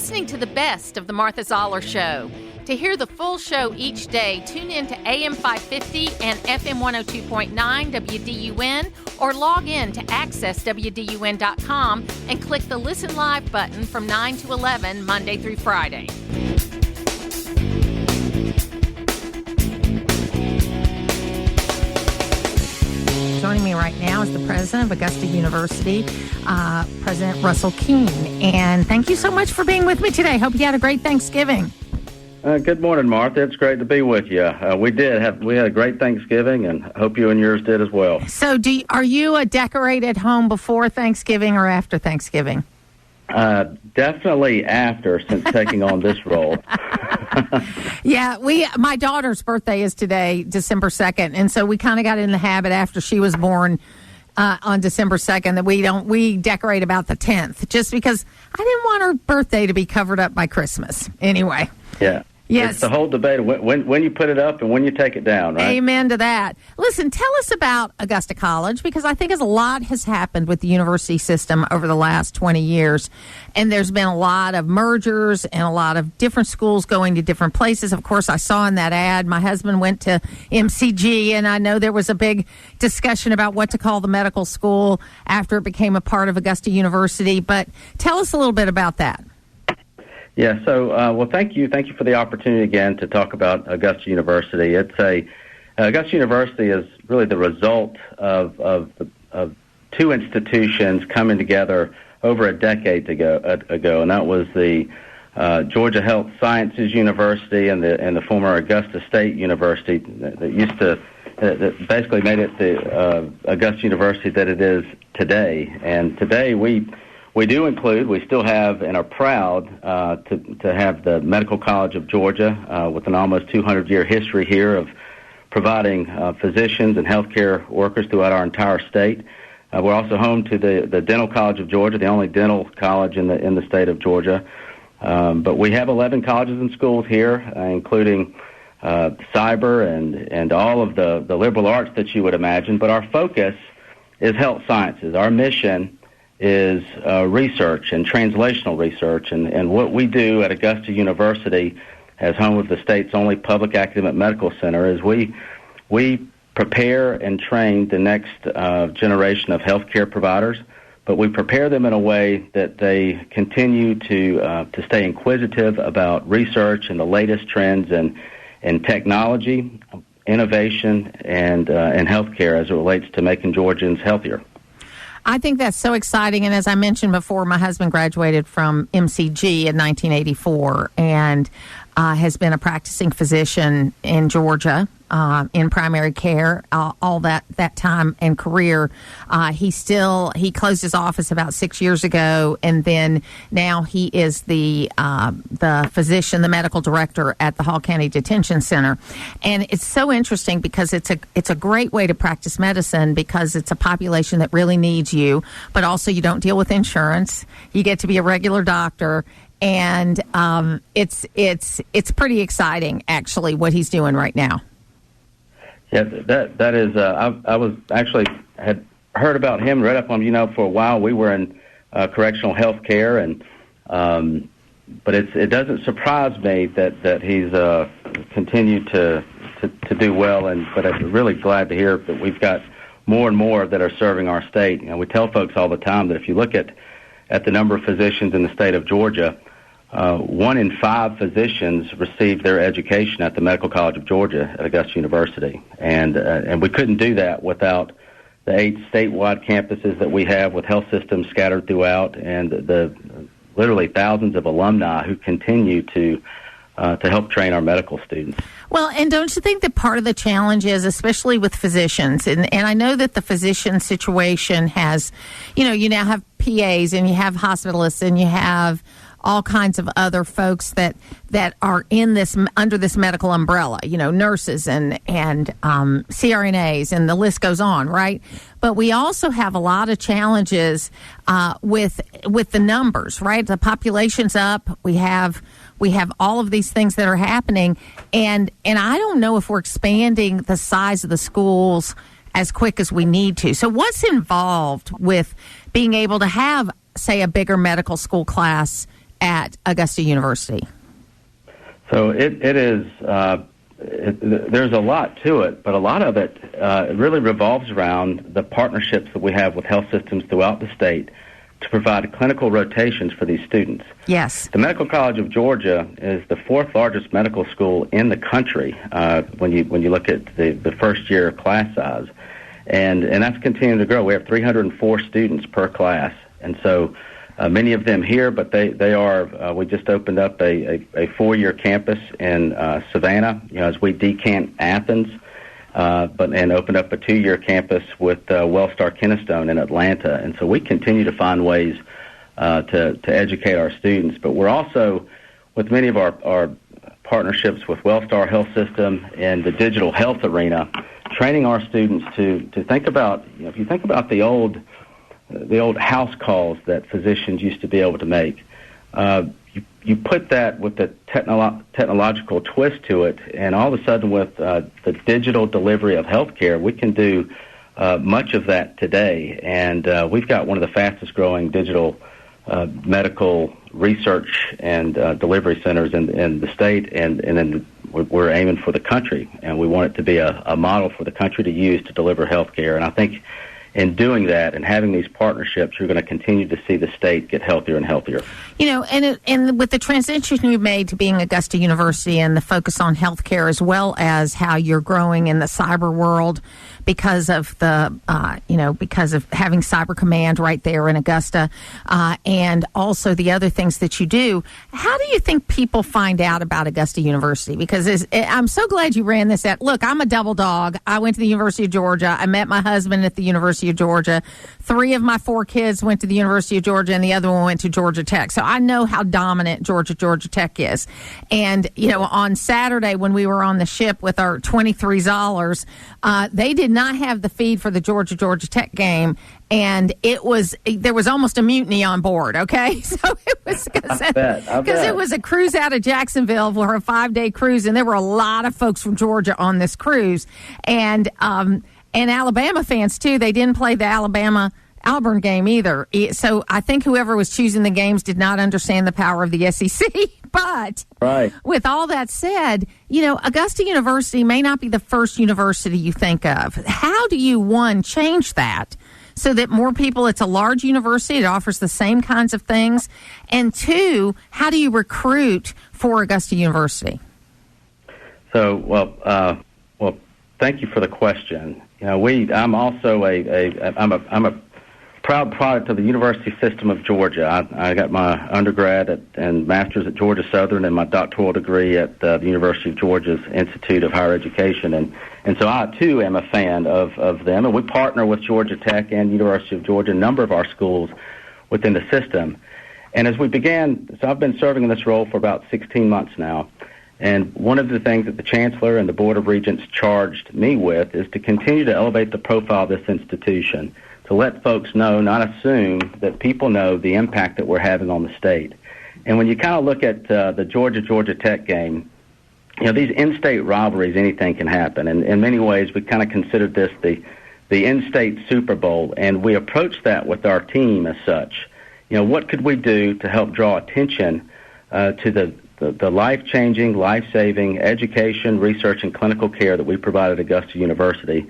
listening to the best of the Martha Zoller Show. To hear the full show each day, tune in to AM 550 and FM 102.9 WDUN or log in to accesswdun.com and click the Listen Live button from 9 to 11, Monday through Friday. Joining me right now is the president of Augusta University, President Russell Keene. And thank you so much for being with me today. Hope you had a great Thanksgiving. Good morning, Martha. It's great to be with you. We had a great Thanksgiving, and hope you and yours did as well. So, are you a decorated home before Thanksgiving or after Thanksgiving? Definitely after, since taking on this role. Yeah, my daughter's birthday is today, December 2nd, and so we kind of got in the habit after she was born on December 2nd that we decorate about the 10th, just because I didn't want her birthday to be covered up by Christmas. Anyway. Yeah. Yes. It's the whole debate of when you put it up and when you take it down, right? Amen to that. Listen, tell us about Augusta College, because I think a lot has happened with the university system over the last 20 years. And there's been a lot of mergers and a lot of different schools going to different places. Of course, I saw in that ad, my husband went to MCG, and I know there was a big discussion about what to call the medical school after it became a part of Augusta University. But tell us a little bit about that. Yeah, so, well, thank you. Thank you for the opportunity again to talk about Augusta University. Augusta University is really the result of two institutions coming together over a decade ago, and that was the Georgia Health Sciences University and the former Augusta State University that basically made it the Augusta University that it is today. And today we still have and are proud to have the Medical College of Georgia with an almost 200-year history here of providing physicians and healthcare workers throughout our entire state. We're also home to the Dental College of Georgia, the only dental college in the state of Georgia. But we have 11 colleges and schools here, including cyber and all of the liberal arts that you would imagine. But our focus is health sciences. Our mission is research and translational research. And what we do at Augusta University, as home of the state's only public academic medical center, is we prepare and train the next generation of healthcare providers, but we prepare them in a way that they continue to stay inquisitive about research and the latest trends in technology, innovation, and healthcare as it relates to making Georgians healthier. I think that's so exciting. And as I mentioned before, my husband graduated from MCG in 1984 and has been a practicing physician in Georgia in primary care all that time and career. He closed his office about 6 years ago, and then now he is the physician, the medical director at the Hall County Detention Center. And it's so interesting because it's a great way to practice medicine, because it's a population that really needs you, but also you don't deal with insurance. You get to be a regular doctor. And it's pretty exciting, actually, what he's doing right now. Yeah, that is. I was actually had heard about him, read up on him, for a while. We were in correctional health care, but it doesn't surprise me that he's continued to do well. But I'm really glad to hear that we've got more and more that are serving our state. And we tell folks all the time that if you look at the number of physicians in the state of Georgia, 1 in 5 physicians received their education at the Medical College of Georgia at Augusta University, and we couldn't do that without the 8 statewide campuses that we have with health systems scattered throughout, and the literally thousands of alumni who continue to help train our medical students. Well, and don't you think that part of the challenge is, especially with physicians, and I know that the physician situation has, you now have PAs and you have hospitalists and you have all kinds of other folks that are in this under this medical umbrella, nurses and CRNAs, and the list goes on, right? But we also have a lot of challenges with the numbers, right? The population's up. We have all of these things that are happening, and I don't know if we're expanding the size of the schools as quick as we need to. So what's involved with being able to have, say, a bigger medical school class at Augusta University? So it is. There's a lot to it, but a lot of it really revolves around the partnerships that we have with health systems throughout the state to provide clinical rotations for these students. Yes. The Medical College of Georgia is the fourth largest medical school in the country when you look at the first year class size, and that's continuing to grow. We have 304 students per class, and so many of them here, but they are. We just opened up a 4-year campus in Savannah, as we decant Athens, and opened up a 2-year campus with Wellstar Kennestone in Atlanta. And so we continue to find ways to educate our students. But we're also, with many of our partnerships with Wellstar Health System and the digital health arena, training our students to think about, if you think about the old house calls that physicians used to be able to make, you put that with the technological twist to it, and all of a sudden with the digital delivery of healthcare, we can do much of that today. And we've got one of the fastest growing digital medical research and delivery centers in the state, and then we're aiming for the country, and we want it to be a model for the country to use to deliver healthcare. And I think in doing that and having these partnerships, you're going to continue to see the state get healthier and healthier. And with the transition you've made to being Augusta University and the focus on healthcare, as well as how you're growing in the cyber world because of because of having Cyber Command right there in Augusta, and also the other things that you do, how do you think people find out about Augusta University? Because I'm so glad you ran this at. Look, I'm a double dog. I went to the University of Georgia. I met my husband at the University of Georgia. 3 of my 4 kids went to the University of Georgia, and the other one went to Georgia Tech. So I know how dominant Georgia Tech is. And, on Saturday when we were on the ship with our 23 Zollers, they did not have the feed for the Georgia Tech game, and there was almost a mutiny on board, okay? So it was because it was a cruise out of Jacksonville for a 5-day cruise, and there were a lot of folks from Georgia on this cruise. And Alabama fans, too. They didn't play the Alabama-Auburn game either. So I think whoever was choosing the games did not understand the power of the SEC. But with all that said, Augusta University may not be the first university you think of. How do you, one, change that so that more people, it's a large university, it offers the same kinds of things, and 2, how do you recruit for Augusta University? So, well, thank you for the question. I'm also I'm a proud product of the University System of Georgia. I got my undergrad and master's at Georgia Southern and my doctoral degree at the University of Georgia's Institute of Higher Education. And so I, too, am a fan of them. And we partner with Georgia Tech and University of Georgia, a number of our schools within the system. And as we began, so I've been serving in this role for about 16 months now. And one of the things that the Chancellor and the Board of Regents charged me with is to continue to elevate the profile of this institution, to let folks know, not assume, that people know the impact that we're having on the state. And when you kind of look at the Georgia Tech game, these in-state rivalries, anything can happen. And in many ways, we kind of considered this the in-state Super Bowl, and we approached that with our team as such. What could we do to help draw attention to the life-changing, life-saving education, research, and clinical care that we provide at Augusta University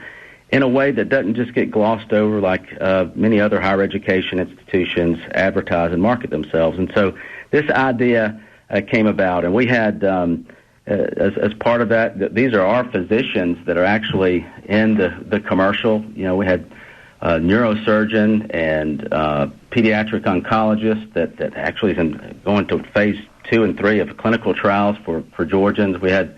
in a way that doesn't just get glossed over like many other higher education institutions advertise and market themselves. And so this idea came about, and we had, as part of that, these are our physicians that are actually in the commercial. We had a neurosurgeon and pediatric oncologist that actually is going to phase 2 and 3 of clinical trials for Georgians. We had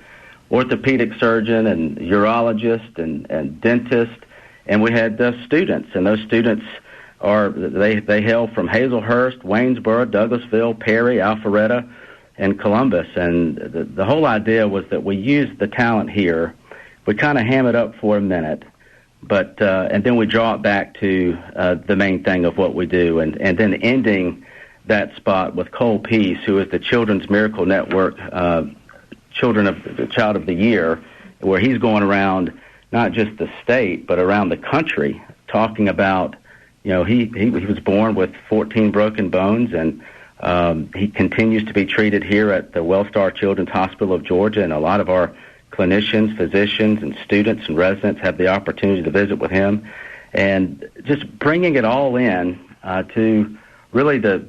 orthopedic surgeon and urologist and dentist, and we had students. And those students they hail from Hazelhurst, Waynesboro, Douglasville, Perry, Alpharetta, and Columbus. And the whole idea was that we use the talent here, we kind of ham it up for a minute, but and then we draw it back to the main thing of what we do, and then ending that spot with Cole Peace, who is the Children's Miracle Network Child of the Year, where he's going around not just the state but around the country talking about, he was born with 14 broken bones, and He continues to be treated here at the Wellstar Children's Hospital of Georgia, and a lot of our clinicians, physicians, and students and residents have the opportunity to visit with him. And just bringing it all in to really the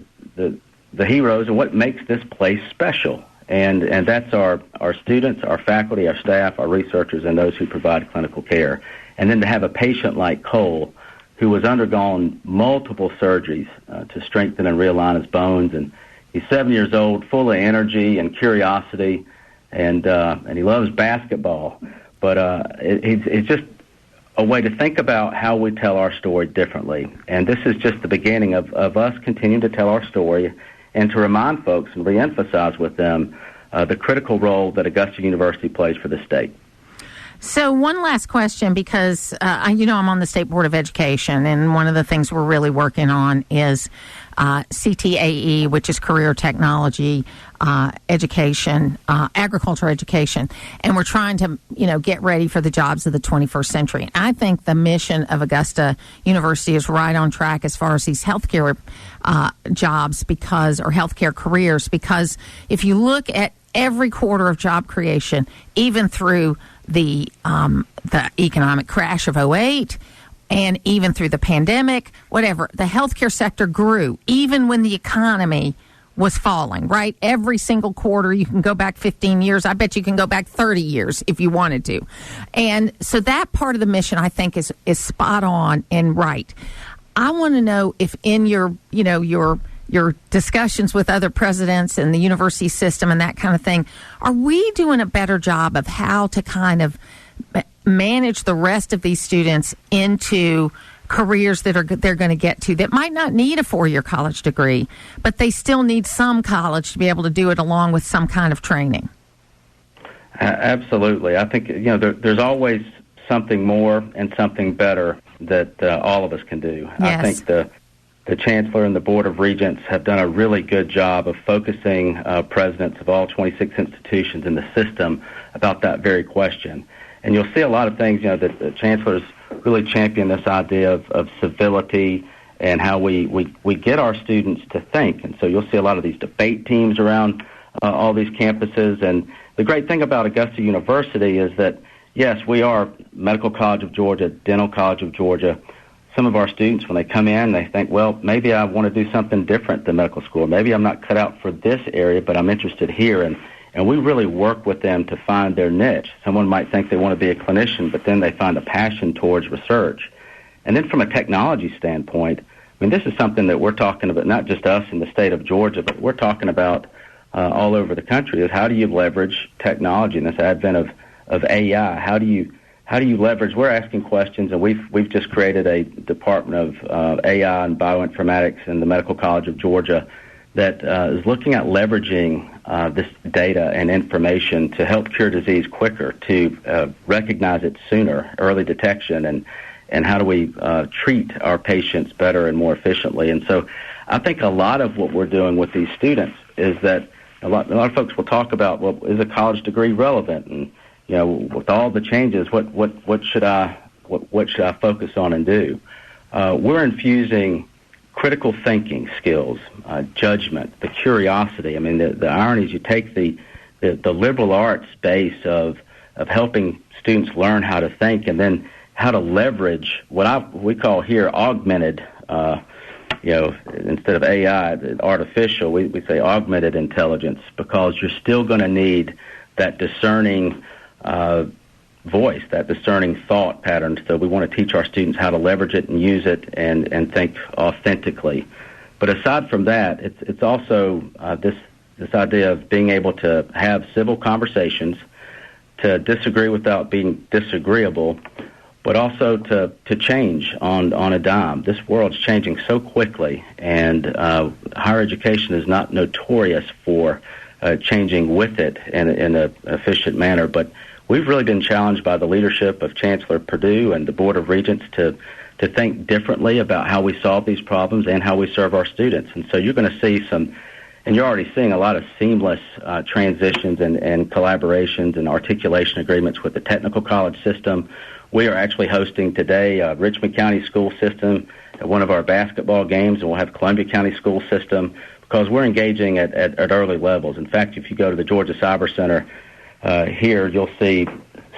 heroes and what makes this place special. And that's our students, our faculty, our staff, our researchers, and those who provide clinical care. And then to have a patient like Cole, who has undergone multiple surgeries to strengthen and realign his bones. And he's 7 years old, full of energy and curiosity, and he loves basketball. But it's just a way to think about how we tell our story differently. And this is just the beginning of us continuing to tell our story and to remind folks and reemphasize with them the critical role that Augusta University plays for the state. So one last question, because, I'm on the State Board of Education, and one of the things we're really working on is CTAE, which is Career Technology Education, Agriculture Education. And we're trying to, get ready for the jobs of the 21st century. I think the mission of Augusta University is right on track as far as these healthcare jobs or healthcare careers, because if you look at every quarter of job creation, even through the economic crash of '08, and even through the pandemic, whatever, the healthcare sector grew, even when the economy was falling, right? Every single quarter, you can go back 15 years. I bet you can go back 30 years if you wanted to. And so that part of the mission, I think, is spot on and right. I want to know if in your discussions with other presidents and the university system and that kind of thing, are we doing a better job of how to kind of manage the rest of these students into careers that they're going to get to that might not need a 4-year college degree, but they still need some college to be able to do it along with some kind of training? Absolutely. I think, there's always something more and something better that all of us can do. Yes. I think the Chancellor and the Board of Regents have done a really good job of focusing presidents of all 26 institutions in the system about that very question. And you'll see a lot of things, that the Chancellor's really championed this idea of civility and how we get our students to think. And so you'll see a lot of these debate teams around all these campuses. And the great thing about Augusta University is that, yes, we are Medical College of Georgia, Dental College of Georgia. Some of our students, when they come in, they think, well, maybe I want to do something different than medical school. Maybe I'm not cut out for this area, but I'm interested here. And we really work with them to find their niche. Someone might think they want to be a clinician, but then they find a passion towards research. And then from a technology standpoint, this is something that we're talking about, not just us in the state of Georgia, but we're talking about all over the country, is how do you leverage technology in this advent of AI? How do you leverage? We're asking questions, and we've just created a Department of AI and Bioinformatics in the Medical College of Georgia that is looking at leveraging this data and information to help cure disease quicker, to recognize it sooner, early detection, and how do we treat our patients better and more efficiently. And so I think a lot of what we're doing with these students is that a lot of folks will talk about, well, is a college degree relevant? And with all the changes, what should I focus on and do? We're infusing critical thinking skills, judgment, the curiosity. The irony is you take the liberal arts base of helping students learn how to think, and then how to leverage what we call here augmented. Instead of AI, artificial, we say augmented intelligence, because you're still going to need that discerning voice, that discerning thought pattern. So we want to teach our students how to leverage it and use it and think authentically. But aside from that, it's also this idea of being able to have civil conversations, to disagree without being disagreeable, but also to change on a dime. This world's changing so quickly, and higher education is not notorious for changing with it in an efficient manner. But we've really been challenged by the leadership of Chancellor Perdue and the Board of Regents to think differently about how we solve these problems and how we serve our students. And so you're going to see and you're already seeing a lot of seamless transitions and collaborations and articulation agreements with the technical college system. We are actually hosting today Richmond County School System at one of our basketball games, and we'll have Columbia County School System, because we're engaging at early levels. In fact, if you go to the Georgia Cyber Center here, you'll see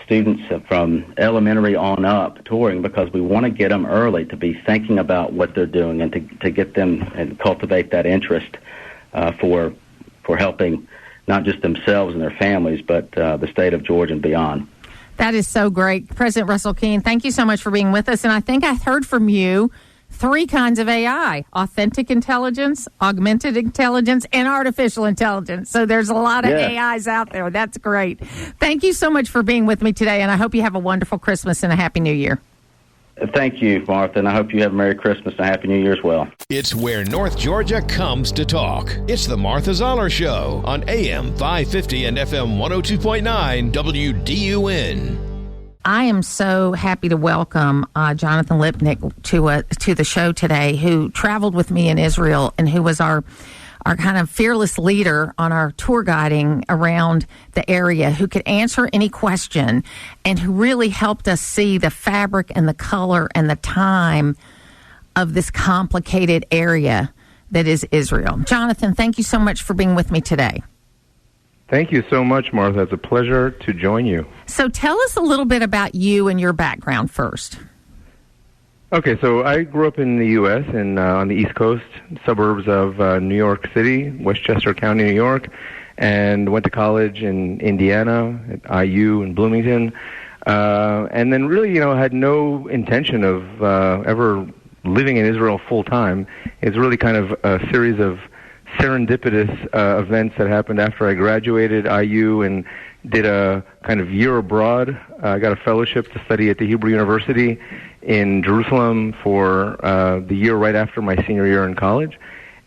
students from elementary on up touring, because we want to get them early to be thinking about what they're doing and to get them and cultivate that interest for helping not just themselves and their families, but the state of Georgia and beyond. That is so great. President Russell Keene, thank you so much for being with us. And I think I heard from you 3 kinds of AI: authentic intelligence, augmented intelligence, and artificial intelligence. So there's a lot of AIs out there. That's great. Thank you so much for being with me today, and I hope you have a wonderful Christmas and a Happy New Year. Thank you, Martha, and I hope you have a Merry Christmas and a Happy New Year as well. It's where North Georgia comes to talk. It's the Martha Zoller Show on AM 550 and FM 102.9 WDUN. I am so happy to welcome Jonathan Lipnick to the show today, who traveled with me in Israel and who was our kind of fearless leader on our tour guiding around the area, who could answer any question and who really helped us see the fabric and the color and the time of this complicated area that is Israel. Jonathan, thank you so much for being with me today. Thank you so much, Martha. It's a pleasure to join you. So tell us a little bit about you and your background first. Okay, so I grew up in the U.S. and on the East Coast, suburbs of New York City, Westchester County, New York, and went to college in Indiana at IU in Bloomington, and then really, had no intention of ever living in Israel full time. It's really kind of a series of serendipitous events that happened after I graduated IU and did a kind of year abroad. I got a fellowship to study at the Hebrew University in Jerusalem for the year right after my senior year in college.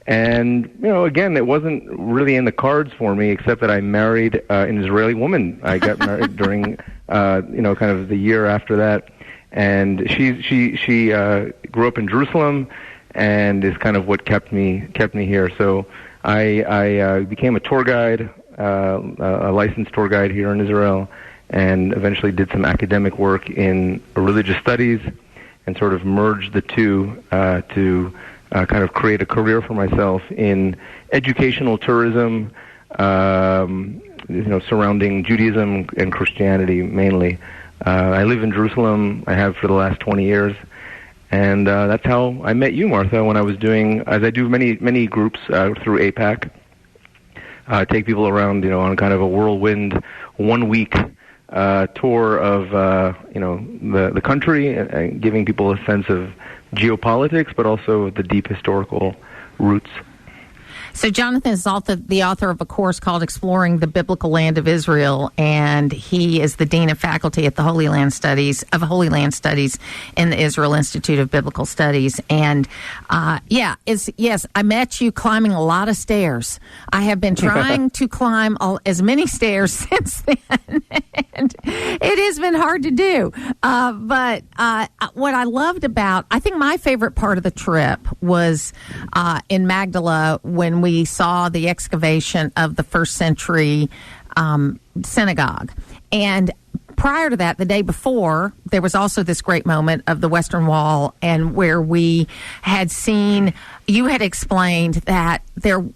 And, again, it wasn't really in the cards for me, except that I married an Israeli woman. I got married during, kind of the year after that. And she grew up in Jerusalem and is kind of what kept me here. So I became a tour guide, a licensed tour guide here in Israel, and eventually did some academic work in religious studies and sort of merged the two to kind of create a career for myself in educational tourism, surrounding Judaism and Christianity mainly. I live in Jerusalem. I have for the last 20 years. And that's how I met you, Martha, when I was doing, as I do many groups through APAC, take people around, on kind of a whirlwind 1-week tour of, the country, and giving people a sense of geopolitics, but also the deep historical roots. So Jonathan is the author of a course called Exploring the Biblical Land of Israel, and he is the Dean of Faculty at the Holy Land Studies in the Israel Institute of Biblical Studies. And yes, I met you climbing a lot of stairs. I have been trying to climb as many stairs since then, and it has been hard to do. But what I loved I think my favorite part of the trip was in Magdala when we saw the excavation of the first century synagogue. And prior to that, the day before, there was also this great moment of the Western Wall, and where we had seen, you had explained that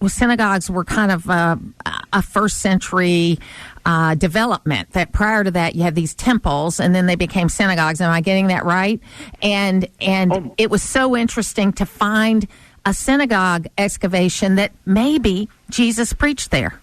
synagogues were kind of a first century development, that prior to that you had these temples and then they became synagogues. Am I getting that right? And it was so interesting to find a synagogue excavation that maybe Jesus preached there.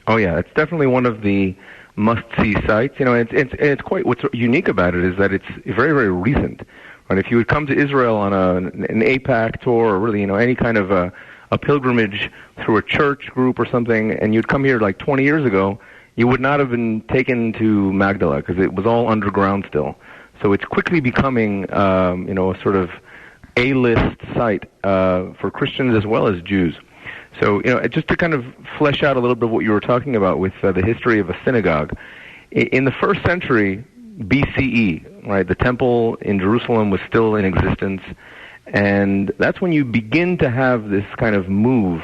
Oh yeah, it's definitely one of the must-see sites. It's quite, what's unique about it is that it's very, very recent. Right? If you would come to Israel on an APAC tour, or really, any kind of a pilgrimage through a church group or something, and you'd come here like 20 years ago, you would not have been taken to Magdala because it was all underground still. So it's quickly becoming, a sort of A-list site for Christians as well as Jews. So, just to kind of flesh out a little bit of what you were talking about with the history of a synagogue. In the first century BCE, right, the temple in Jerusalem was still in existence, and that's when you begin to have this kind of move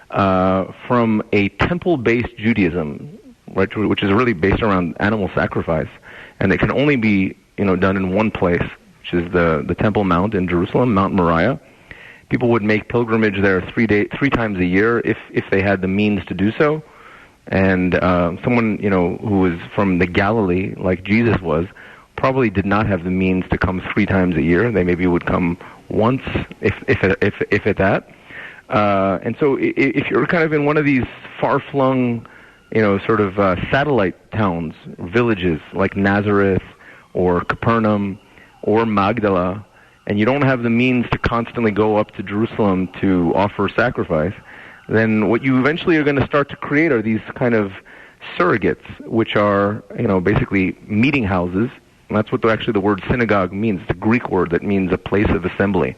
from a temple-based Judaism, right, which is really based around animal sacrifice, and it can only be, done in one place, which is the Temple Mount in Jerusalem, Mount Moriah, People would make pilgrimage there 3 times a year if they had the means to do so. And someone, who was from the Galilee, like Jesus was, probably did not have the means to come 3 times a year. They maybe would come once, if at that. And so if you're kind of in one of these far-flung, satellite towns, villages like Nazareth or Capernaum or Magdala, and you don't have the means to constantly go up to Jerusalem to offer sacrifice, then what you eventually are going to start to create are these kind of surrogates, which are, basically meeting houses. And that's what actually the word synagogue means. It's a Greek word that means a place of assembly,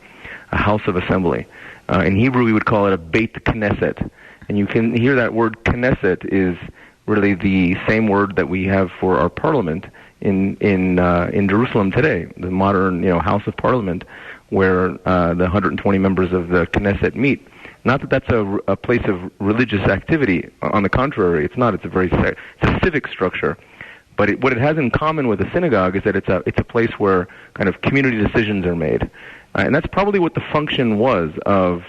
a house of assembly. In Hebrew, we would call it a Beit Knesset. And you can hear that word Knesset is really the same word that we have for our parliament in Jerusalem today, the modern, House of Parliament, where the 120 members of the Knesset meet. Not that that's a place of religious activity. On the contrary, it's not. It's a civic structure. But what it has in common with a synagogue is that it's a place where kind of community decisions are made, and that's probably what the function was of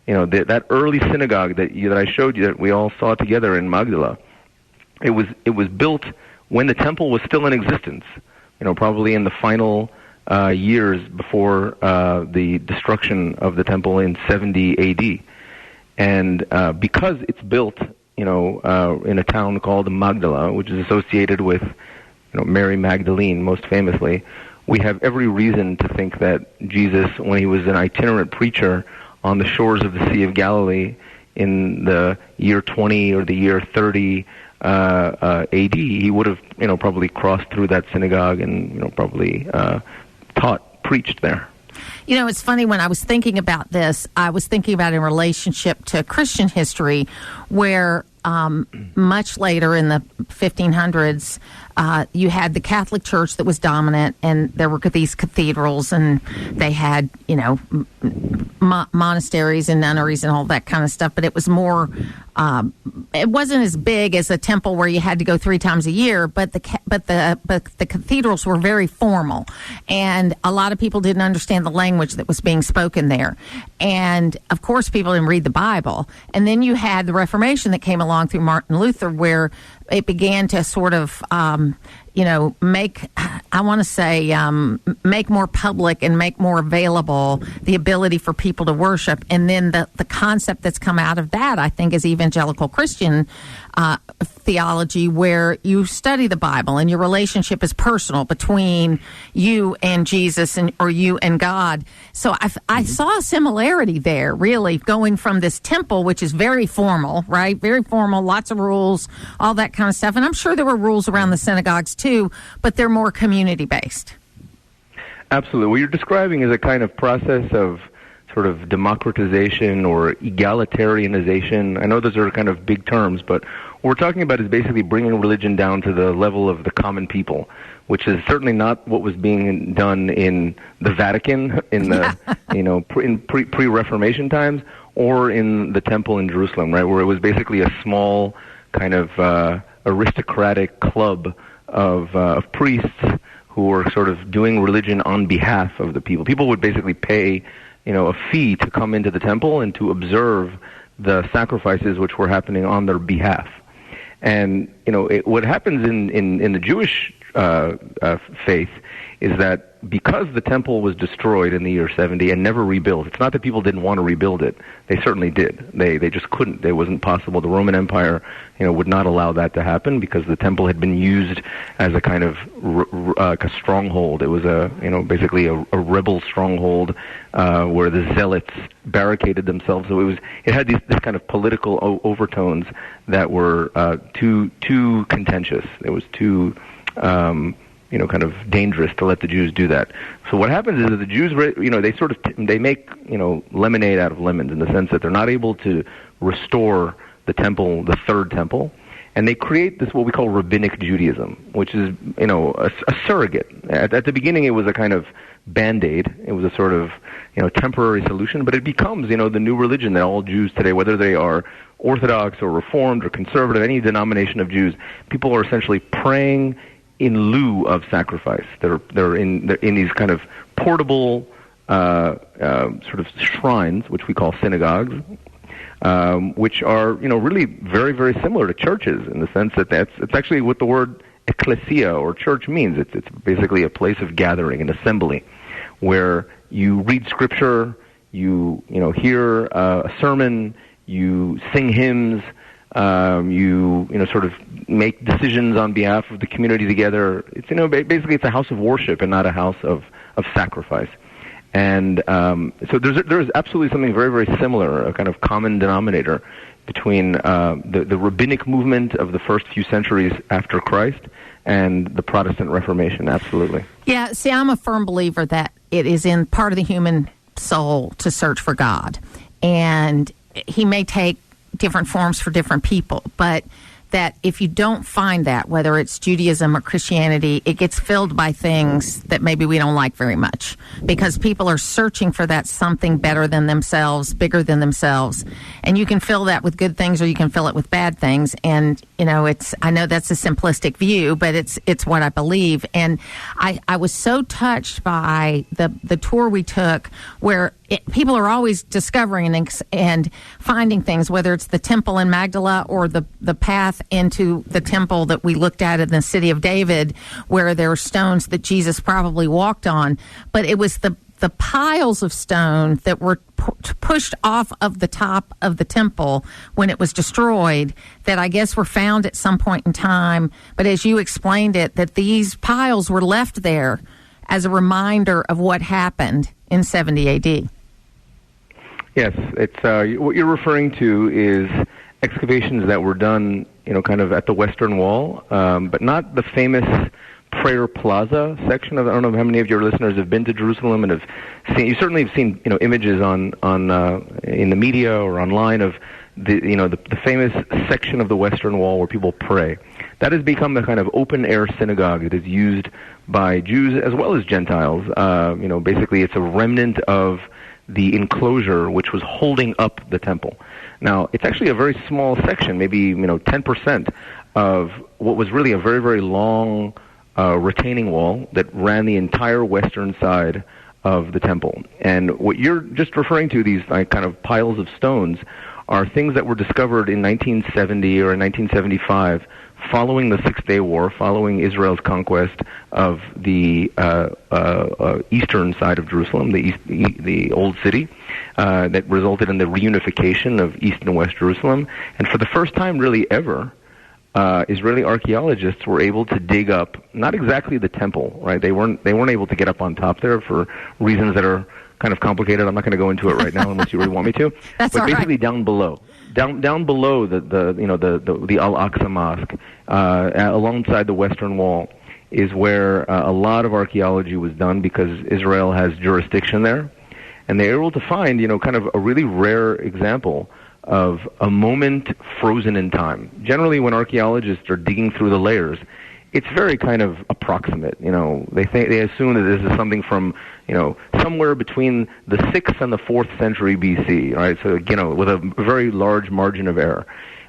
that early synagogue that I showed you, that we all saw together in Magdala. It was built when the temple was still in existence. Probably in the final years before the destruction of the temple in 70 A.D. And because it's built, in a town called Magdala, which is associated with, Mary Magdalene, most famously, we have every reason to think that Jesus, when he was an itinerant preacher on the shores of the Sea of Galilee in the year 20 or the year 30 A.D., he would have, probably crossed through that synagogue and, probably preached there. It's funny, when I was thinking about this, I was thinking about in relationship to Christian history, where much later in the 1500s, you had the Catholic Church that was dominant, and there were these cathedrals, and they had, monasteries and nunneries and all that kind of stuff. But it was more, it wasn't as big as a temple where you had to go 3 times a year. But the cathedrals were very formal, and a lot of people didn't understand the language that was being spoken there. And of course, people didn't read the Bible. And then you had the Reformation that came along through Martin Luther, where it began to sort of, make more public and make more available the ability for people to worship. And then the concept that's come out of that, I think, is evangelical Christian theology, where you study the Bible and your relationship is personal between you and Jesus or you and God. So I saw a similarity there, really, going from this temple, which is very formal, right? Very formal, lots of rules, all that kind of stuff. And I'm sure there were rules around the synagogues too, but they're more community-based. Absolutely. What you're describing is a kind of process of sort of democratization or egalitarianization. I know those are kind of big terms, but what we're talking about is basically bringing religion down to the level of the common people, which is certainly not what was being done in the Vatican in the in pre-Reformation times, or in the temple in Jerusalem, right, where it was basically a small kind of aristocratic club of priests who were sort of doing religion on behalf of the people. People would basically pay a fee to come into the temple and to observe the sacrifices which were happening on their behalf. And what happens in the Jewish faith is that because the temple was destroyed in the year 70 and never rebuilt, it's not that people didn't want to rebuild it. They certainly did. They just couldn't. It wasn't possible. The Roman Empire, would not allow that to happen because the temple had been used as a kind of like a stronghold. It was basically a rebel stronghold where the zealots barricaded themselves. So it had this kind of political overtones that were too contentious. It was too kind of dangerous to let the Jews do that. So what happens is that the Jews, they make, lemonade out of lemons, in the sense that they're not able to restore the temple, the third temple, and they create this, what we call rabbinic Judaism, which is, a surrogate. At the beginning, it was a kind of Band-Aid. It was a sort of, temporary solution, but it becomes, the new religion that all Jews today, whether they are Orthodox or Reformed or Conservative, any denomination of Jews, people are essentially praying in lieu of sacrifice. They're in these kind of portable sort of shrines, which we call synagogues, which are, really very, very similar to churches in the sense that it's actually what the word ecclesia or church means. It's basically a place of gathering, an assembly, where you read scripture, you hear a sermon, you sing hymns, you sort of make decisions on behalf of the community together. It's basically it's a house of worship and not a house of sacrifice. And so there's absolutely something very, very similar, a kind of common denominator between the rabbinic movement of the first few centuries after Christ and the Protestant Reformation. Absolutely. Yeah, see, I'm a firm believer that it is in part of the human soul to search for God. And he may take different forms for different people, but that if you don't find that, whether it's Judaism or Christianity, it gets filled by things that maybe we don't like very much because people are searching for that something better than themselves, bigger than themselves. And you can fill that with good things or you can fill it with bad things. And, I know that's a simplistic view, but it's what I believe. And I was so touched by the tour we took where people are always discovering and finding things, whether it's the temple in Magdala or the path into the temple that we looked at in the city of David, where there are stones that Jesus probably walked on. But it was the piles of stone that were pushed off of the top of the temple when it was destroyed that I guess were found at some point in time. But as you explained it, that these piles were left there as a reminder of what happened in 70 AD. Yes, it's what you're referring to is excavations that were done, kind of at the Western Wall, but not the famous Prayer Plaza section of. I don't know how many of your listeners have been to Jerusalem and have seen. You certainly have seen, images on in the media or online of the famous section of the Western Wall where people pray. That has become a kind of open air synagogue that is used by Jews as well as Gentiles. Basically, it's a remnant of the enclosure which was holding up the temple. Now, it's actually a very small section, maybe 10% of what was really a very, very long retaining wall that ran the entire western side of the temple. And what you're just referring to, these kind of piles of stones, are things that were discovered in 1970 or in 1975 following the Six-Day War, following Israel's conquest of the eastern side of Jerusalem, the old city, that resulted in the reunification of East and West Jerusalem. And for the first time really ever, Israeli archaeologists were able to dig up not exactly the temple, right? They weren't able to get up on top there for reasons that are kind of complicated. I'm not going to go into it right now unless you really want me to. That's but all basically right. down below the Al-Aqsa Mosque, alongside the Western Wall, is where a lot of archaeology was done because Israel has jurisdiction there, and they were able to find kind of a really rare example of a moment frozen in time. Generally, when archaeologists are digging through the layers, it's very kind of approximate. They assume that this is something from somewhere between the 6th and the 4th century BC. Right, so with a very large margin of error.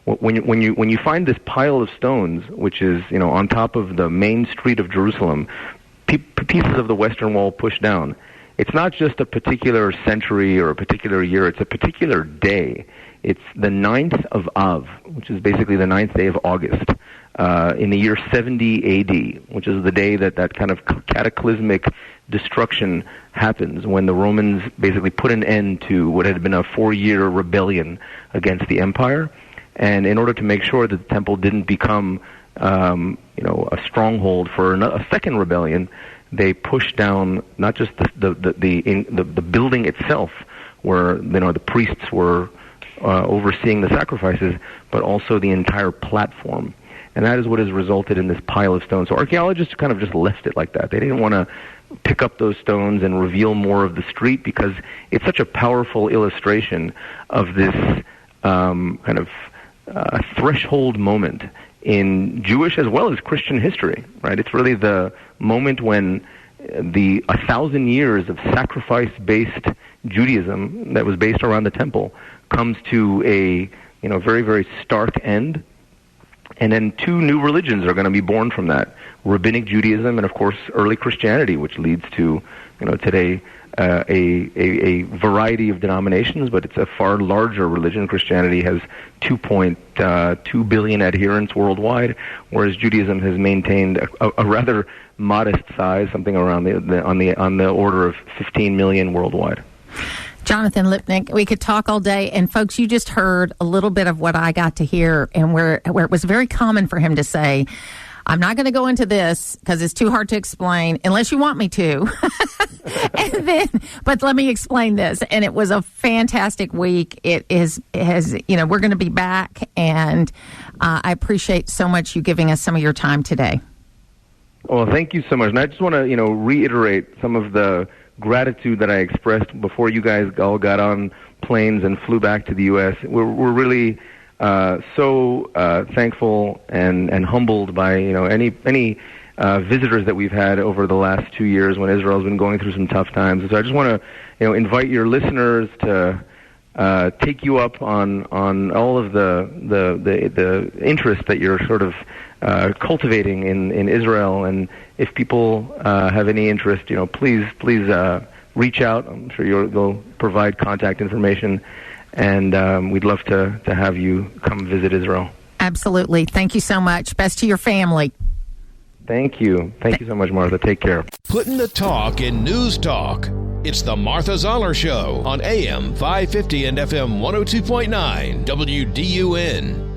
When you find this pile of stones, which is on top of the main street of Jerusalem, pieces of the Western Wall pushed down, it's not just a particular century or a particular year, it's a particular day. It's the 9th of Av, which is basically the 9th day of August, in the year 70 AD, which is the day that kind of cataclysmic destruction happens when the Romans basically put an end to what had been a 4-year rebellion against the empire. And in order to make sure that the temple didn't become, a stronghold for a second rebellion, they pushed down not just the building itself, where the priests were overseeing the sacrifices, but also the entire platform. And that is what has resulted in this pile of stones. So archaeologists kind of just left it like that. They didn't want to pick up those stones and reveal more of the street because it's such a powerful illustration of this kind of threshold moment in Jewish as well as Christian history, right? It's really the moment when the 1,000 years of sacrifice-based Judaism that was based around the temple comes to a very, very stark end. And then two new religions are going to be born from that: Rabbinic Judaism and, of course, early Christianity, which leads to, today, a variety of denominations, but it's a far larger religion. Christianity has 2.2 billion adherents worldwide, whereas Judaism has maintained a rather modest size, something around on the order of 15 million worldwide. Jonathan Lipnick, we could talk all day, and folks, you just heard a little bit of what I got to hear, and where it was very common for him to say, I'm not going to go into this because it's too hard to explain unless you want me to. But let me explain this. And it was a fantastic week. We're going to be back, and I appreciate so much you giving us some of your time today. Well, thank you so much. And I just want to, reiterate some of the gratitude that I expressed before you guys all got on planes and flew back to the U.S. We're really so thankful and humbled by any visitors that we've had over the last 2 years when Israel's been going through some tough times. And so I just want to invite your listeners to take you up on all of the interest that you're sort of cultivating in Israel. And if people have any interest, please reach out. I'm sure they'll provide contact information, and we'd love to have you come visit Israel. Absolutely. Thank you so much. Best to your family. Thank you. Thank you so much, Martha. Take care. Putting the talk in news talk. It's the Martha Zoller Show on AM 550 and FM 102.9 WDUN.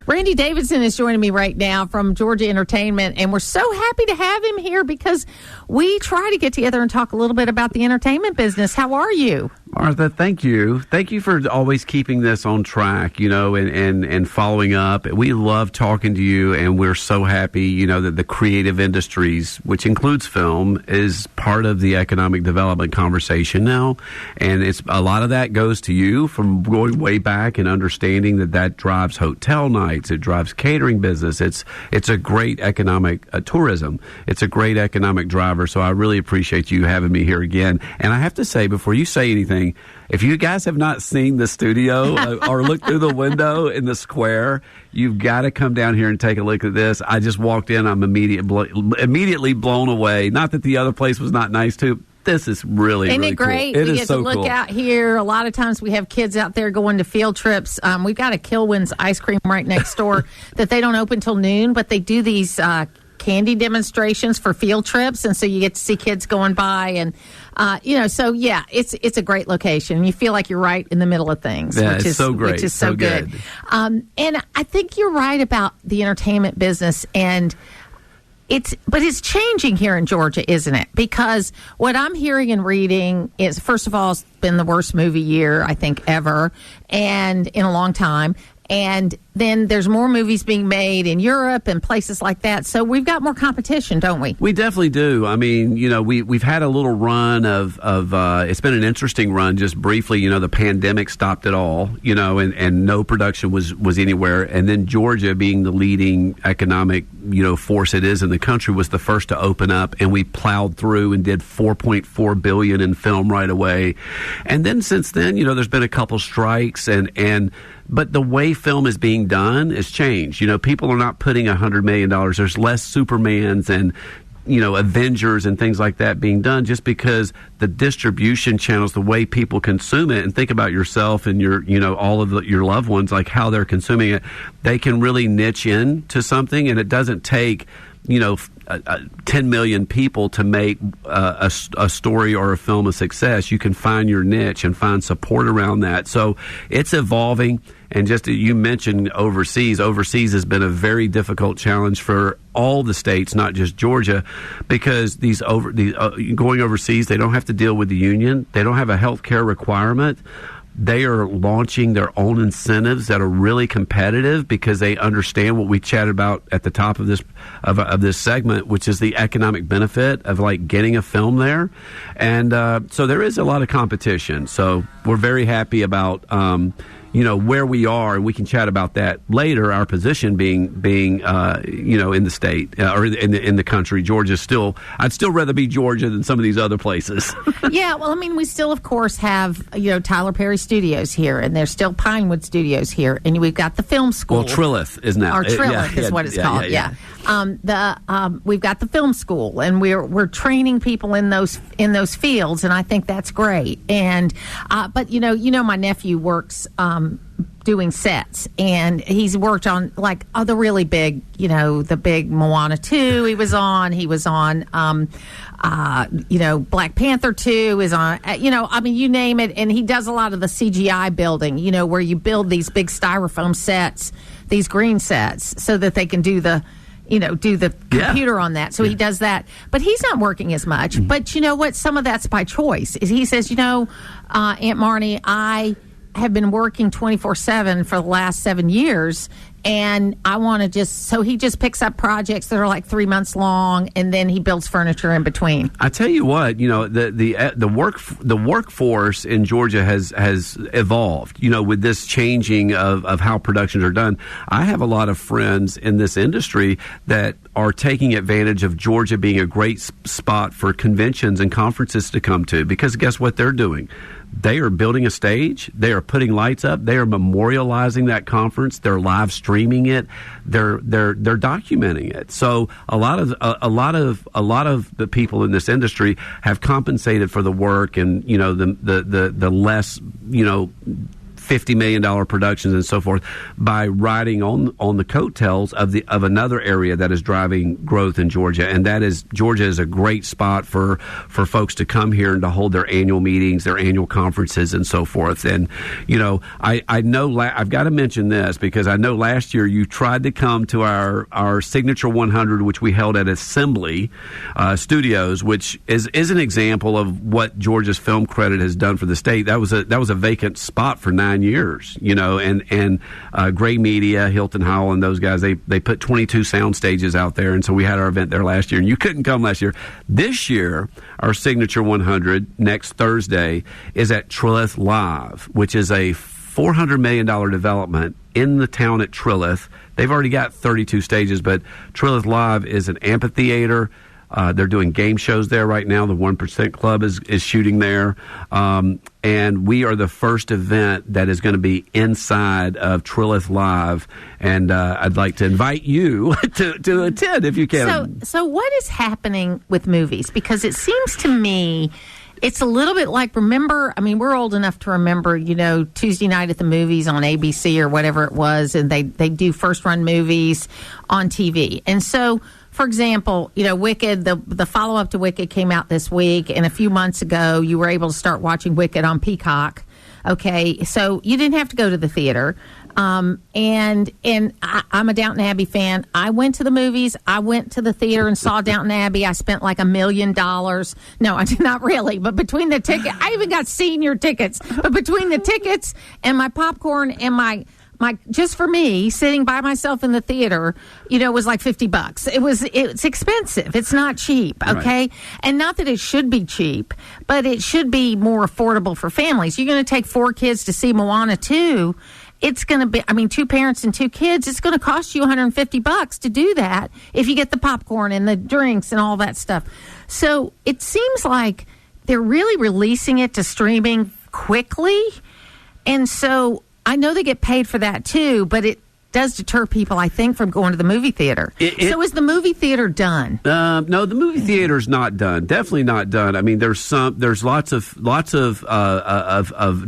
Randy Davidson is joining me right now from Georgia Entertainment, and we're so happy to have him here because we try to get together and talk a little bit about the entertainment business. How are you? Martha, thank you. Thank you for always keeping this on track, and following up. We love talking to you, and we're so happy, that the creative industries, which includes film, is part of the economic development conversation now. And it's a lot of that goes to you from going way back and understanding that drives hotel nights, it drives catering business. It's a great economic tourism. It's a great economic driver. So I really appreciate you having me here again. And I have to say, before you say anything, if you guys have not seen the studio or looked through the window in the square, you've got to come down here and take a look at this. I just walked in. I'm immediately blown away. Not that the other place was not nice, too. This is really, Isn't really it great? Cool. We get to look out here. A lot of times we have kids out there going to field trips. We've got a Kilwin's ice cream right next door that they don't open till noon, but they do these candy demonstrations for field trips, and so you get to see kids going by, and so yeah, it's a great location. You feel like you're right in the middle of things, which is so great, which is so good. And I think you're right about the entertainment business, and but it's changing here in Georgia, isn't it? Because what I'm hearing and reading is, first of all, it's been the worst movie year I think ever, and in a long time. And then there's more movies being made in Europe and places like that. So we've got more competition, don't we? We definitely do. I mean, we've had a little run of it's been an interesting run, just briefly. The pandemic stopped it all, and no production was anywhere. And then Georgia, being the leading economic, force it is in the country, was the first to open up, and we plowed through and did $4.4 billion in film right away. And then since then, there's been a couple strikes but the way film is being done has changed. People are not putting $100 million. There's less Supermans and, Avengers and things like that being done, just because the distribution channels, the way people consume it, and think about yourself and your, all of your loved ones, like how they're consuming it, they can really niche into something, and it doesn't take, 10 million people to make a story or a film a success. You can find your niche and find support around that. So it's evolving. And just you mentioned overseas. Overseas has been a very difficult challenge for all the states, not just Georgia, because going overseas, they don't have to deal with the union. They don't have a health care requirement. They are launching their own incentives that are really competitive because they understand what we chatted about at the top of this segment, which is the economic benefit of getting a film there. And so there is a lot of competition. So we're very happy about where we are, and we can chat about that later. Our position being in the state or in the country, Georgia's still. I'd still rather be Georgia than some of these other places. Yeah, well, I mean, we still, of course, have Tyler Perry Studios here, and there's still Pinewood Studios here, and we've got the film school. Well, Trilith is now. Or Trilith is what it's called. Yeah. We've got the film school, and we're training people in those fields, and I think that's great. And but my nephew works doing sets, and he's worked on like the really big, the big Moana 2 he was on Black Panther 2 is on, you name it, and he does a lot of the CGI building, where you build these big styrofoam sets, these green sets, so that they can do the computer on that. So he does that. But he's not working as much. Mm-hmm. But you know what? Some of that's by choice. He says, Aunt Marnie, I have been working 24/7 for the last 7 years, and I want to so he just picks up projects that are like 3 months long, and then he builds furniture in between. I tell you what, the workforce in Georgia has evolved, with this changing of how productions are done. I have a lot of friends in this industry that are taking advantage of Georgia being a great spot for conventions and conferences to come to, because guess what they're doing? They are building a stage. They are putting lights up. They are memorializing that conference. They're live streaming it. They're documenting it. So a lot of the people in this industry have compensated for the work and the less $50 million productions and so forth by riding on the coattails of another area that is driving growth in Georgia, and that is Georgia is a great spot for folks to come here and to hold their annual meetings, their annual conferences, and so forth. And I know I've got to mention this because I know last year you tried to come to our Signature 100, which we held at Assembly Studios, which is an example of what Georgia's film credit has done for the state. That was a vacant spot for 9 years, and Gray Media, Hilton Howell, and those guys, they put 22 sound stages out there, and so we had our event there last year, and you couldn't come last year. This year, our Signature 100 next Thursday is at Trilith Live, which is a $400 million development in the town at Trilith. They've already got 32 stages, but Trilith Live is an amphitheater. They're doing game shows there right now. The 1% Club is shooting there. And we are the first event that is going to be inside of Trilith Live. And I'd like to invite you to attend if you can. So what is happening with movies? Because it seems to me it's a little bit like, we're old enough to remember, Tuesday night at the movies on ABC or whatever it was, and they do first-run movies on TV. And so, for example, Wicked, the follow-up to Wicked came out this week, and a few months ago, you were able to start watching Wicked on Peacock. Okay, so you didn't have to go to the theater. And I'm a Downton Abbey fan. I went to the movies. I went to the theater and saw Downton Abbey. I spent like $1 million. No, I did not really. But between the ticket, I even got senior tickets. But between the tickets and my popcorn and my just for me sitting by myself in the theater, was like $50. It's expensive. It's not cheap. Okay. Right. And not that it should be cheap, but it should be more affordable for families. You're going to take 4 kids to see Moana 2. It's going to be, 2 parents and 2 kids. It's going to cost you $150 to do that if you get the popcorn and the drinks and all that stuff. So it seems like they're really releasing it to streaming quickly. And so I know they get paid for that too, but it does deter people, I think, from going to the movie theater. So is the movie theater done? No, the movie theater's not done. Definitely not done. There's lots of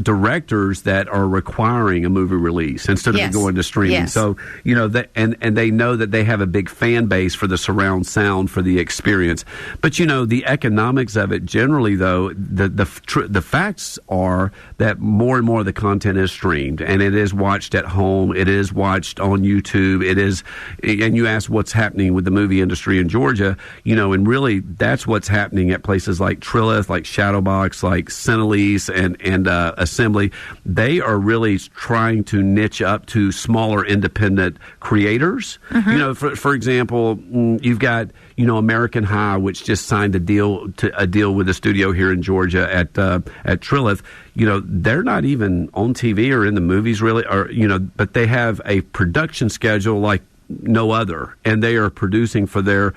directors that are requiring a movie release instead of going to streaming. Yes. So and they know that they have a big fan base for the surround sound for the experience. But the economics of it generally, though, the facts are that more and more of the content is streamed, and it is watched at home. It is watched on YouTube. It is, and you asked what's happening with the movie industry in Georgia, and really that's what's happening at places like Trilith, like Shadowbox, like Cinelise, and Assembly. They are really trying to niche up to smaller independent creators. Mm-hmm. For example, you've got American High, which just signed a deal with a studio here in Georgia at Trilith. they're not even on TV or in the movies really, or but they have a production schedule like no other, and they are producing for their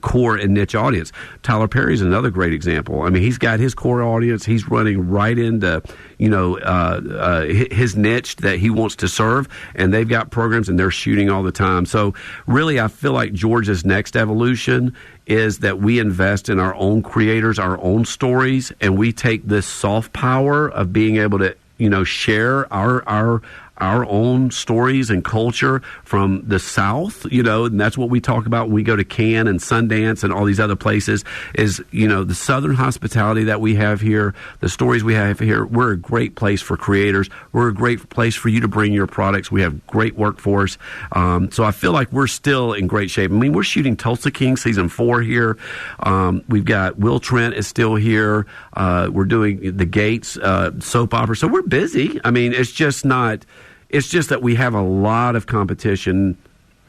core and niche audience. Tyler Perry's another great example. I mean, he's got his core audience. He's running right into his niche that he wants to serve, and they've got programs and they're shooting all the time. So really, I feel like Georgia's next evolution is that we invest in our own creators, our own stories, and we take this soft power of being able to share our own stories and culture from the South, and that's what we talk about when we go to Cannes and Sundance and all these other places is, the Southern hospitality that we have here, the stories we have here. We're a great place for creators. We're a great place for you to bring your products. We have great workforce. So I feel like we're still in great shape. I mean, we're shooting Tulsa King season 4 here. We've got Will Trent is still here. We're doing the Gates soap opera. So we're busy. I mean, it's just that we have a lot of competition,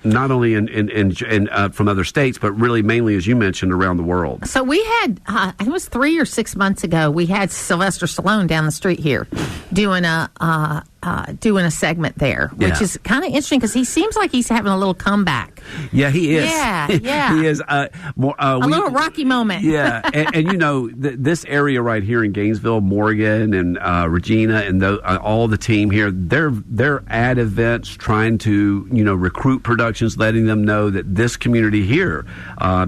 not only in from other states, but really mainly, as you mentioned, around the world. So we had, it was 3 or 6 months ago, we had Sylvester Stallone down the street here doing a segment there, which is kind of interesting because he seems like he's having a little comeback. Yeah, he is. Yeah. He is. A little Rocky moment. Yeah, and this area right here in Gainesville, Morgan and Regina and all the team here, they're at events trying to recruit productions, letting them know that this community here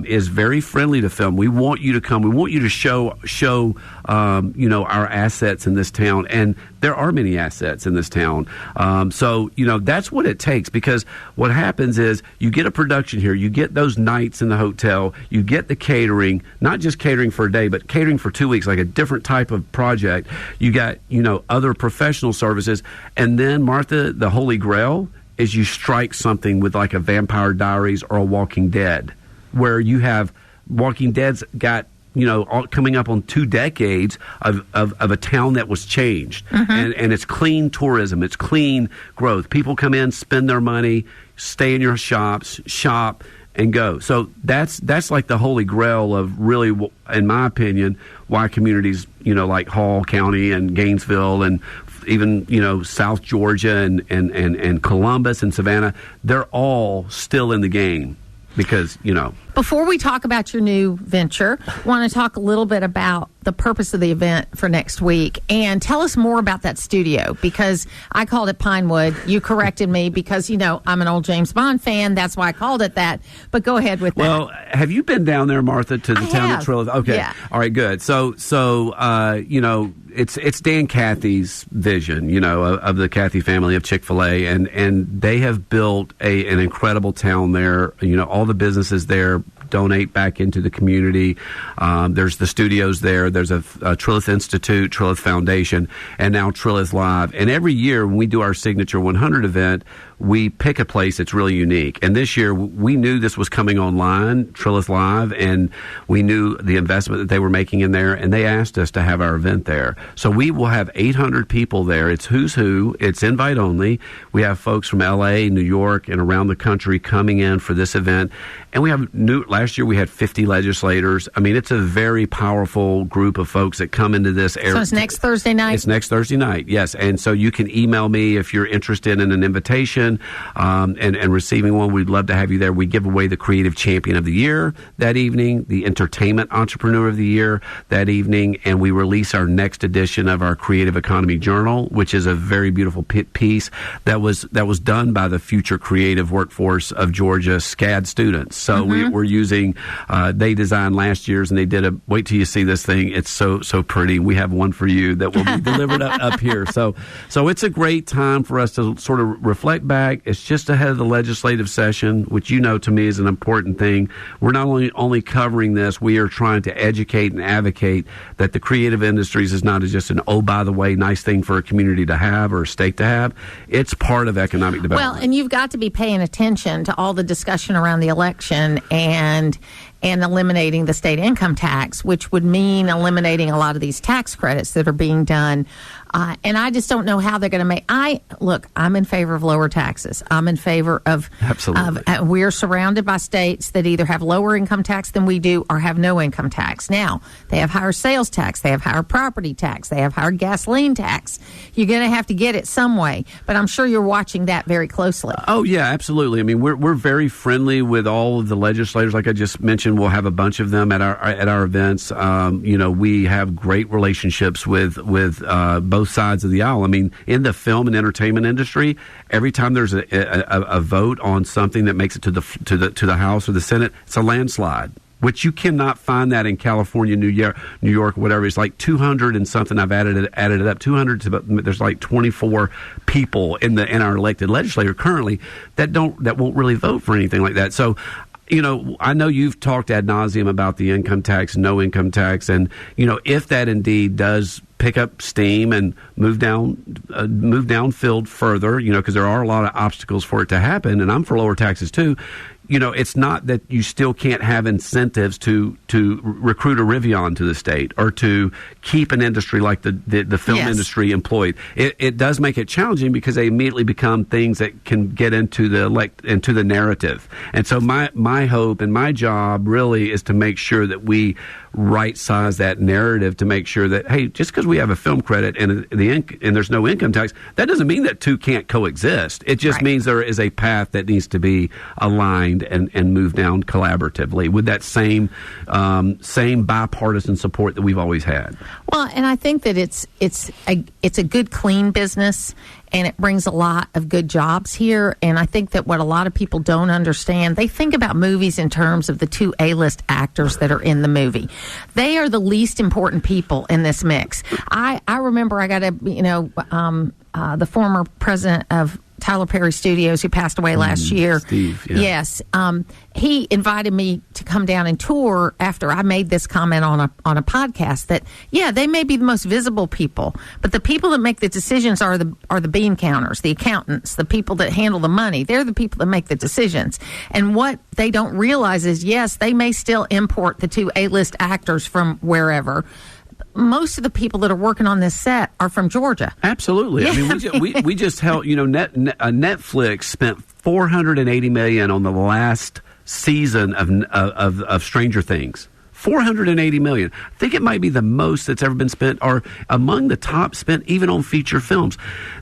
is very friendly to film. We want you to come. We want you to show our assets in this town, and there are many assets in this town. So that's what it takes, because what happens is you get a production here, you get those nights in the hotel, you get the catering, not just catering for a day, but catering for 2 weeks, like a different type of project. You got, other professional services. And then, Martha, the Holy Grail is you strike something with like a Vampire Diaries or a Walking Dead, where you have Walking Dead's got coming up on 2 decades of a town that was changed. Mm-hmm. And it's clean tourism. It's clean growth. People come in, spend their money, stay in your shops, shop, and go. So that's like the Holy Grail of really, in my opinion, why communities, like Hall County and Gainesville and even, South Georgia and Columbus and Savannah, they're all still in the game. Because, Before we talk about your new venture, I want to talk a little bit about the purpose of the event for next week. And tell us more about that studio, because I called it Pinewood. You corrected me because, I'm an old James Bond fan. That's why I called it that. But go ahead with that. Well, have you been down there, Martha, to the town of Trillis? Okay. Yeah. All right, good. So it's Dan Cathy's vision, of the Cathy family of Chick-fil-A, and they have built an incredible town there. All the businesses there donate back into the community. There's the studios there. There's a Trillis Institute, Trillis Foundation, and now Trillis Live. And every year when we do our Signature 100 event, we pick a place that's really unique. And this year, we knew this was coming online, Trillis Live, and we knew the investment that they were making in there, and they asked us to have our event there. So we will have 800 people there. It's who's who. It's invite only. We have folks from L.A., New York, and around the country coming in for this event. And we have last year we had 50 legislators. I mean, it's a very powerful group of folks that come into this area. So it's next Thursday night? It's next Thursday night, yes. And so you can email me if you're interested in an invitation and receiving one. We'd love to have you there. We give away the Creative Champion of the Year that evening, the Entertainment Entrepreneur of the Year that evening, and we release our next edition of our Creative Economy Journal, which is a very beautiful piece that was done by the future creative workforce of Georgia, SCAD students. So we're using, they designed last year's, and they did wait till you see this thing. It's so pretty. We have one for you that will be delivered up here. So it's a great time for us to sort of reflect back. It's just ahead of the legislative session, which to me is an important thing. We're not only covering this, we are trying to educate and advocate that the creative industries is not just an, oh, by the way, nice thing for a community to have or a state to have. It's part of economic development. Well, and you've got to be paying attention to all the discussion around the election and eliminating the state income tax, which would mean eliminating a lot of these tax credits that are being done And I just don't know how they're going to make. I'm in favor of lower taxes. I'm in favor of absolutely. We're surrounded by states that either have lower income tax than we do or have no income tax. Now they have higher sales tax, they have higher property tax, they have higher gasoline tax. You're going to have to get it some way, but I'm sure you're watching that very closely. Oh yeah, absolutely. I mean, we're very friendly with all of the legislators. Like I just mentioned, we'll have a bunch of them at our events. We have great relationships with both sides of the aisle. I mean, in the film and entertainment industry, every time there's a vote on something that makes it to the House or the Senate, it's a landslide. Which you cannot find that in California, New York, whatever. It's like 200 and something. I've added it up. 200 to, there's like 24 people in our elected legislature currently that won't really vote for anything like that. So, I know you've talked ad nauseum about the income tax, no income tax, and if that indeed does pick up steam and move downfield further, because there are a lot of obstacles for it to happen, and I'm for lower taxes too. It's not that you still can't have incentives to recruit a Rivian to the state or to keep an industry like the film industry employed. It does make it challenging because they immediately become things that can get into the narrative. And so my hope and my job really is to make sure that we right size that narrative to make sure that, hey, just because we have a film credit and there's no income tax, that doesn't mean that two can't coexist. It just means there is a path that needs to be aligned and moved down collaboratively with that same bipartisan support that we've always had. Well, and I think that it's a good, clean business, and it brings a lot of good jobs here. And I think that what a lot of people don't understand, they think about movies in terms of the two A-list actors that are in the movie. They are the least important people in this mix. I remember I got the former president of Tyler Perry Studios, who passed away last year. Steve, yeah. Yes. He invited me to come down and tour after I made this comment on a podcast that, they may be the most visible people, but the people that make the decisions are the bean counters, the accountants, the people that handle the money. They're the people that make the decisions. And what they don't realize is, yes, they may still import the two A-list actors from wherever. Most of the people that are working on this set are from Georgia. Absolutely. Yeah. I mean, we just held. Netflix spent $480 million on the last season of Stranger Things. $480 million. I think it might be the most that's ever been spent, or among the top spent even on feature films.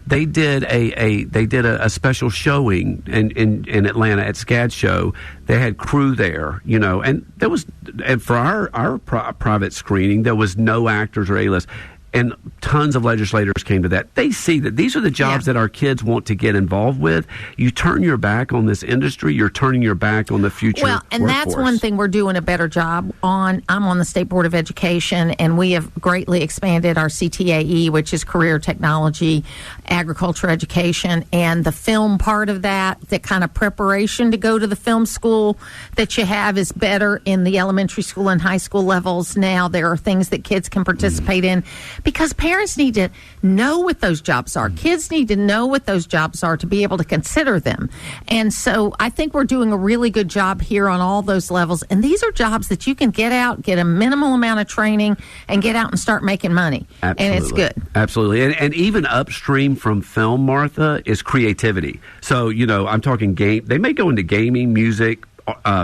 They did a special showing in Atlanta at SCAD Show. They had crew there, and there was, and for our private screening, there was no actors or A-list. And tons of legislators came to that. They see that these are the jobs that our kids want to get involved with. You turn your back on this industry, you're turning your back on the future Well, and workforce. That's one thing we're doing a better job on. I'm on the State Board of Education, and we have greatly expanded our CTAE, which is Career Technology, Agriculture Education, and the film part of that, the kind of preparation to go to the film school that you have is better in the elementary school and high school levels now. There are things that kids can participate in. Because parents need to know what those jobs are. Kids need to know what those jobs are to be able to consider them. And so I think we're doing a really good job here on all those levels. And these are jobs that you can get out, get a minimal amount of training, and get out and start making money. Absolutely. And it's good. Absolutely. And even upstream from film, Martha, is creativity. So, I'm talking game. They may go into gaming, music,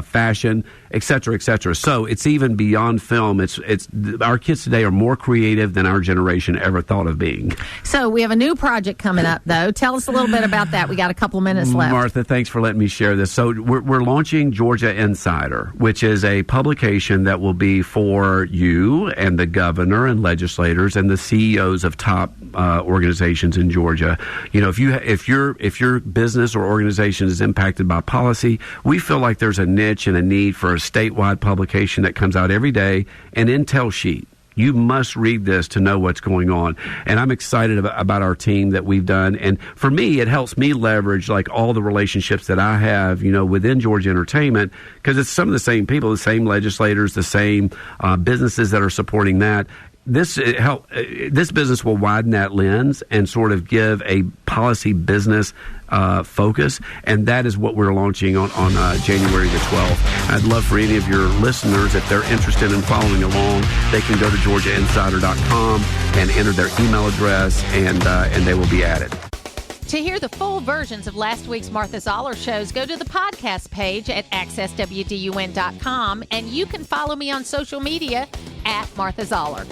fashion, et cetera, et cetera. So it's even beyond film. It's our kids today are more creative than our generation ever thought of being. So we have a new project coming up, though. Tell us a little bit about that. We got a couple of minutes left. Martha, thanks for letting me share this. So we're launching Georgia Insider, which is a publication that will be for you and the governor and legislators and the CEOs of top organizations in Georgia. If your business or organization is impacted by policy, we feel like there's a niche and a need for a statewide publication that comes out every day, an intel sheet. You must read this to know what's going on. And I'm excited about our team that we've done. And for me, it helps me leverage like all the relationships that I have, within Georgia Entertainment, because it's some of the same people, the same legislators, the same businesses that are supporting that. this business will widen that lens and sort of give a policy business focus, and that is what we're launching on January the 12th. I'd love for any of your listeners, if they're interested in following along, they can go to GeorgiaInsider.com and enter their email address, and they will be added. To hear the full versions of last week's Martha Zoller shows, go to the podcast page at accesswdun.com, and you can follow me on social media at Martha Zoller.